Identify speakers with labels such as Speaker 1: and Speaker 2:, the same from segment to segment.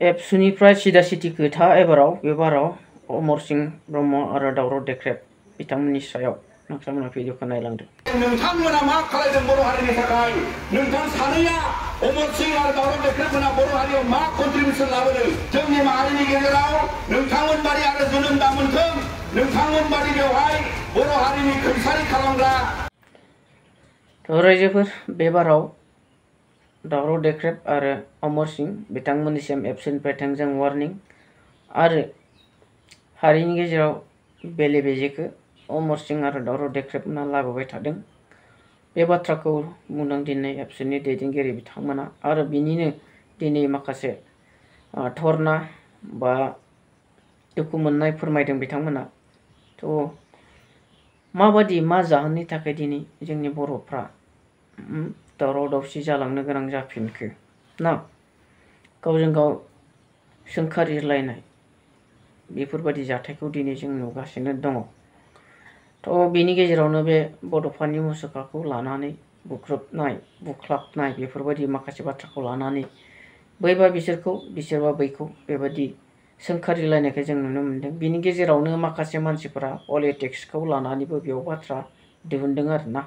Speaker 1: एबसुनिफ्राय सिदा सिथि खोथा एबाराव बे बाराव अमर सिंह ब्रह्म आरो दावराव देख्रेब बिथांमोननि सायाव नोंथांमोना भिडिअखौ नायलांदो।
Speaker 2: नोंथांमोना मा खालामदों बर' हारिनि थाखाय? नोंथां सानैया अमर सिंह आरो दावराव देख्रेबमोना बर' हारियाव मा कन्ट्रिबिउसन लाबोदों? जोंनि माहारिनि गेजेराव नोंथांमोन बादि आरो जोनोम दा मोनथों, नोंथांमोन बादि बेवहाय बर' हारिनि खैसारि खालामग्रा।
Speaker 1: रायजोफोर बे बाराव दावराव देख्रेब आरो अमर सिंह बिथांमोननिसिम एबसुनिफ्राय थोंजों वार्निं आरो हारिनि गेजेराव बेले बेजेखौ अमर सिंह आरो दावराव देख्रेबमोना लाबोबाय थादों। बे बाथ्राखौ बुंदों दिनै एबसुनि दैदेनगिरि बिथांमोना आरो बिनिनो दिनै माखासे धरना बा दुखु मोननाय फोरमायदों बिथांमोना। थ' माबादि मा जाहोननि थाखाय दिनै जोंनि बर'फ्रा दावराव दावसि जालांनो गोनां जाफिनखो ना गावजों गाव सोंखारिलायनाय बेफोरबायदि जाथायखौ दिनै जों नुगासिनो दङ। थ' बेनि गेजेरावनो बे बड'फानि मुसुखाखौ लानानै बुख्रुबनाय बुख्लाबनाय बेफोरबायदि माखासे बाथ्राखौ लानानै बैबा बिसोरखौ बिसोरबा बैखौ बेबायदि सोंखारिलायनायखौ जों नुनो मोनदों। बिनि गेजेरावनो माखासे मानसिफोरा पलिटिक्सखौ लानानैबो बेयाव बाथ्रा दिहुनदों आरोना,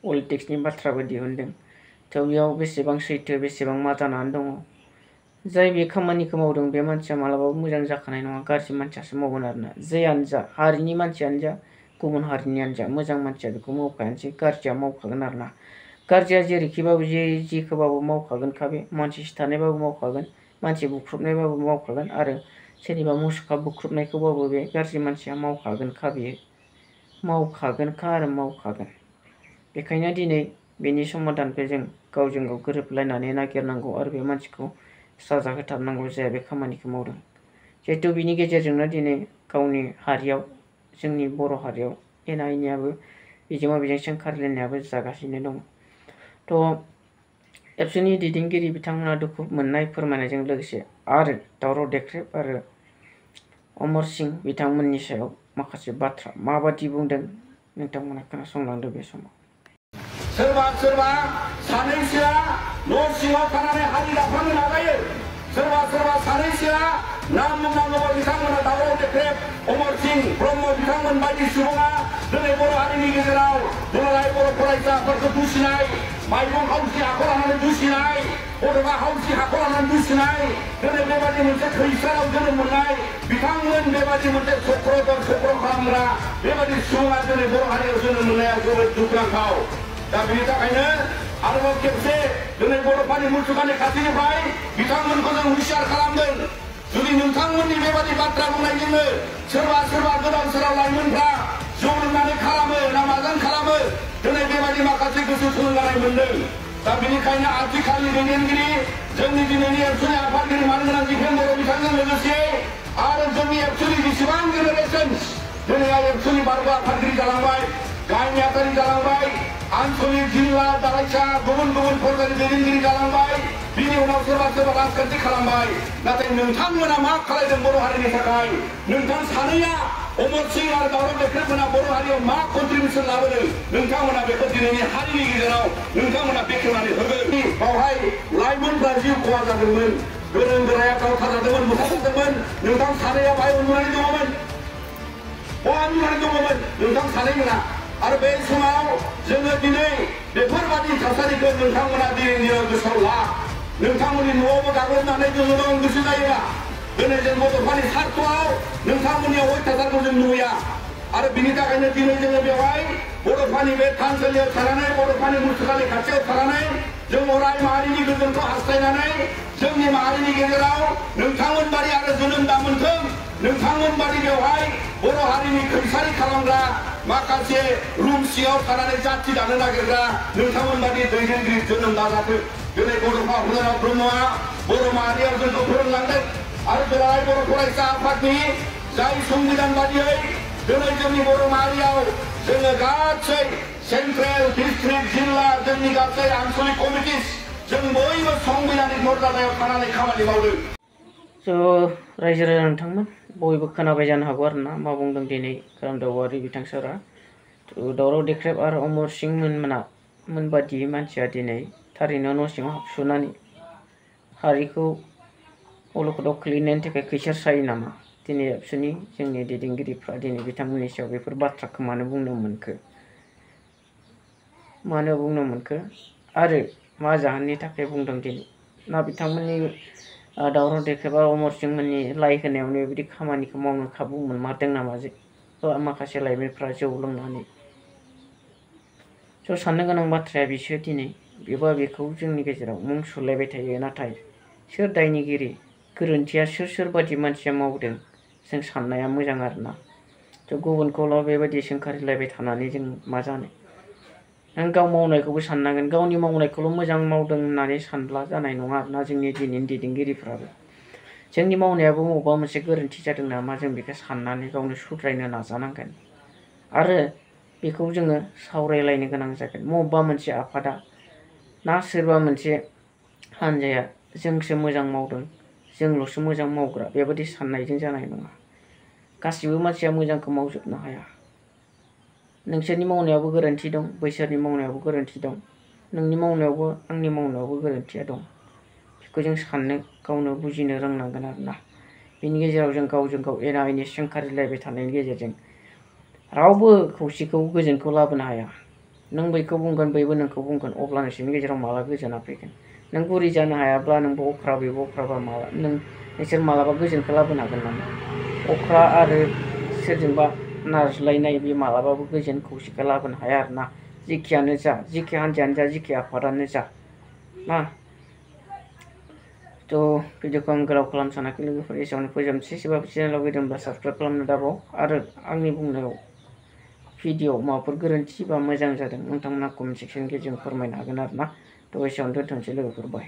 Speaker 1: पलिटिक्सनि बाथ्राबो दिहुनदों। थ' बेयाव बेसेबां सैथो बेसेबां मा जानानै दङ, जाय बे खामानिखौ मावदों बे मानसिया मालाबाबो मोजां जाखानाय नङा, गाज्रि मानसियासो मावगोन आरोना। जेयानो जा हारिनि मानसियानो जा गुबुन हारिनियानो जा मोजां मानसिया बेखौ मावखायानोसै, गाज्रिया मावखागोन आरोना। गाज्रिया जेरैखिबाबो जिखौबाबो मावखागोनखा, बे मानसि सिथारनायबाबो मावखागोन, मानसि बुख्रुबनायबाबो मावखागोन आरो सोरनिबा मुसुखा बुख्रुबनायखौबाबो बे गाज्रि मानसिया मावखागोनखा, बेयो मावखागोनखा आरो मावखागोन। बेखायनो दिनै बेनि समाधानखौ जों गावजों गाव गोरोबलायनानै नागिरनांगौ आरो बे मानसिखौ साजा होथारनांगौ जाया बे खामानिखौ मावदों। जिहेथु बिनि गेजेरजोंनो दिनै गावनि हारियाव जोंनि बर' हारियाव एना एनियाबो बिजोंबा बिजों सोंखारिलायनायाबो जागासिनो दं। थ' एबसुनि दैदेनगिरि बिथांमोना दुखु मोननाय फोरमायनायजों लोगोसे आरो दावराव देख्रेब आरो अमर सिंह बिथांमोननि सायाव माखासे बाथ्रा माबादि बुंदों नोंथांमोना खोनासंलांदो बे समाव।
Speaker 2: सोरबा सोरबा सानैसोआ न' सिङाव थानानै हारि दाफांनो नाजायो, सोरबा सोरबा सानैसोआ नाम बुंनांगौबा बिथांमोना दावराव देख्रेब अमर सिंह ब्रह्म बिथांमोन बायदि सुबुङा दिनै बर' हारिनि गेजेराव दुलाराय बर' फरायसाफोरखौ दुसिनाय, माइरं हाउसनि हाखौ लानानै दुसिनाय, बड'फा हाउसनि हाखौ लानानै दुसिनाय, दिनै बेबादि मोनसे खैसाराव जोनोम मोननाय बिथांमोन बेबादि मोनसे चक्र खालामग्रा बेबादि सुबुङा दिनै बर' हारियाव जोनोम मोननाया जोबोद दुखुनांथाव। दा बेनि थाखायनो आरोबाव खेबसे दिनै बड'फानि मुसुखानि खाथिनिफ्राय बिथांमोनखौ जों हुसियार खालामदों। जुदि नोंथांमोननि बेबादि बाथ्रा बुंनायजोंनो सोरबा सोरबा गोदाव सोराव लाइमोनफ्रा जौ लोंनानै खालामो ना माजों खालामो, दिनै बेबादि माखासे गोसो थुलुंगानाय मोनदों। दा बेनिखायनो आथिखालनि दैदेनगिरि जोंनि दिनैनि एबसुनि आफादगिरि मानो गोनां जिफेन बर' बिथांजों लोगोसे आरो जोंनि एबसुनि जेसेबां जेनेरेशन्स दिनै एबसुनि बारग' आफादगिरि जालांबाय, गाहाय नेहाथारि जालांबाय, आनसलिक जिल्ला दालाइसा गुबुन गुबुन फौजदारि दैदेनगिरि जालांबाय, बिनि उनाव सोरबा सोरबा राजखान्थि खालामबाय। नाथाय नोंथांमोना मा खालामदों बर' हारिनि थाखाय? नोंथां सानैया अमर सिंह आरो दावराव देख्रेबमोना बर' हारियाव मा कन्ट्रिबिउसन लाबोदों नोंथांमोना बेखौ दिनैनि हारिनि गेजेराव नोंथांमोना बेखेवनानै होगोन। बावहाय लाइमोनफ्रा जिउ खहा जादोंमोन, गोरों गोराया गावथारजादोंमोन, बुथारजादोंमोन, नोंथां सानैया बाहाय उन्दुनानै दङमोन, उन्दुनानै दङमोन नोंथां सानैमोना। आरो बे समाव जोङो दिनै बेफोरबादि थासारिखौ नोंथांमोना दिनै गोसोआव ला, नोंथांमोननि न'आवबो गाग्लोबनानै जोङो गोसो जायोबा दिनै जों बड'फानि सार्थआव नोंथांमोननियाव अयथासारखौ जों नुया। आरो बिनि थाखायनो दिनै जोङो बेवहाय बड'फानि बे थानसालियाव थानानै बड'फानि मुसुखानि खाथियाव थानानै जों अराय माहारिनि गोजोनखौ हास्थायनानै जोंनि माहारिनि गेजेराव नोंथांमोन बादि आरो जोनोम दा मोनथों, नोंथांमोन बादि बेवहाय बर' हारिनि खैसारि खालामग्रा माखासे रुम सिङाव थानानै जाथि दानो नागिरग्रा नोंथांमोन बादि दैदेनगिरि जोनोम दाजाथों। दिनै बड'फा उपेन्द्रनाथ ब्रह्मआ बर' माहारियाव जोंखौ फोरोंलांदों आरो दुलाराय बर' फरायसा आफादनि जाय संबिधान बादियै दिनै जोंनि बर' माहारियाव जोङो गासै सेन्ट्रेल डिस्ट्रिक्ट जिल्ला जोंनि गासै आनसलिक कमिटिस जों बयबो संबिधानिक मर्यादायाव थानानै खामानि मावदों।
Speaker 1: स' रायजो राजा नोंथांमोन बयबो खोनाबाय जानो हागौ आरोना मा बुंदों दिनै खोरोमदाव औवारि बिथां सारा। दावराव देख्रेब आरो अमर सिंह मोनबादि मानसिया दिनै थारैनो न' सिङाव हाबसोनानै हारिखौ अलखदाव खोलैनायनि थाखाय खैसार सायो नामा दिनै एबसुनि जोंनि दैदेनगिरिफ्रा दिनै बिथांमोननि सायाव बेफोर बाथ्राखौ मानो बुंनो मोनखो आरो मा जाहोननि थाखाय बुंदों दिनै ना बिथांमोननि दावराव देख्रेबा अमर सिंह मोननि लाइ होनायावनो बिदि खामानिखौ मावनो खाबु मोनमारदों नामा जे माखासे लाइमोनफ्रा जौ लोंनानै स' साननो गोनां बाथ्राया बिसो दिनै बेबा बेखौ जोंनि गेजेराव मुं सुलायबाय थायो नाथाय सोर दायनिगिरि गोरोन्थिया सोर बादि मानसिया मावदों जों साननाया मोजां आरोना थ' गुबुनखौल' बेबायदि सोंखारिलायबाय थानानै जों मा जानो नों गाव मावनायखौबो साननांगोन गावनि मावनायखौल' मोजां मावदों होननानै सानब्ला जानाय नङा आरोना जोंनि दिनैनि दैदेनगिरिफ्राबो जोंनि मावनायाबो बबेबा मोनसे गोरोन्थि जादों नामा जों बेखौ साननानै गावनो सुद्रायनो नाजानांगोन आरो बेखौ जोङो सावरायलायनो गोनां जागोन बबेबा मोनसे आफादा ना सोरबा मोनसे हानजाया जोंसो मोजां मावदों जोंल'सो मोजां मावग्रा बेबायदि साननायजों जानाय नङा गासिबो मानसिया मोजांखौ मावजोबनो हाया नोंसोरनि मावनायावबो गोरोन्थि दं बैसोरनि मावनायावबो गोरोन्थि दं नोंनि मावनायावबो आंनि मावनायावबो गोरोन्थिया दं बेखौ जों साननो गावनो बुजिनो रोंनांगोन आरोना बेनि गेजेराव जों गावजों गाव एना एनि सोंखारिलायबाय थानायनि गेजेरजों रावबो खौसेखौ गोजोनखौ लाबोनो हाया नों बैखौ बुंगोन बैबो नोंखौ बुंगोन अब्ला नोंसोरनि गेजेराव माला गोजोना फैगोन नों गुरै जानो हायाब्ला नोंबो अख्रा बेबो अख्राबा माला नोंसोर मालाबा गोजोनखौ लाबोनो हागोन नामा अख्रा आरो सोरजोंबा नारज्लायनाय बे मालाबाबो गोजोन खौसेखौ लाबोनो हाया आरोना जेखियानो जा जेखि हान्जायानो जा जेखि आफादानो जा ना थ' भिडिअखौ आं गोलाव खालामनो सानाखै लोगोफोर एसेयावनो फोजोबनोसै सोरबाफोर चेनेलाव फैदोंब्ला साबसक्राइब खालामनो दाबाव आरो आंनि बुंनायाव भिडिअ माबाफोर गोरोन्थि बा मोजां जादों नोंथांमोना कमेन्ट सेक्सननि गेजेरजों फोरमायनो हागोन आरोना थ' एसेयावनो दोनथ'नोसै लोगोफोर बाय।